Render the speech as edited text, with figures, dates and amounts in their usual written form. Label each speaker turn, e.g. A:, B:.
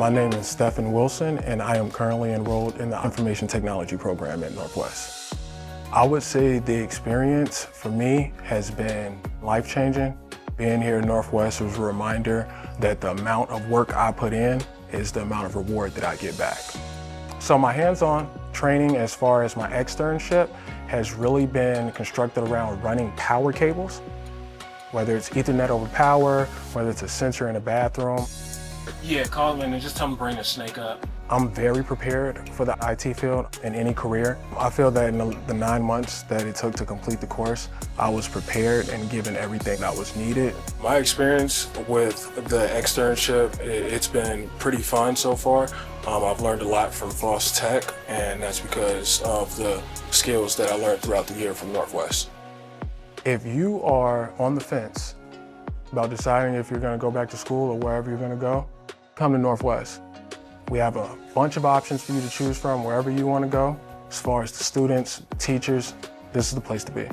A: My name is Stephen Wilson, and I am currently enrolled in the Information Technology program at Northwest. I would say the experience for me has been life-changing. Being here at Northwest was a reminder that the amount of work I put in is the amount of reward that I get back. So my hands-on training as far as my externship has really been constructed around running power cables, whether it's Ethernet over power, whether it's a sensor in a bathroom.
B: Yeah, call in and just tell them to bring a snake up.
A: I'm very prepared for the IT field in any career. I feel that in the 9 months that it took to complete the course, I was prepared and given everything that was needed.
B: My experience with the externship, it's been pretty fun so far. I've learned a lot from Voss Tech, and that's because of the skills that I learned throughout the year from Northwest.
A: If you are on the fence about deciding if you're going to go back to school or wherever you're going to go, come to Northwest. We have a bunch of options for you to choose from wherever you want to go. As far as the students, teachers, this is the place to be.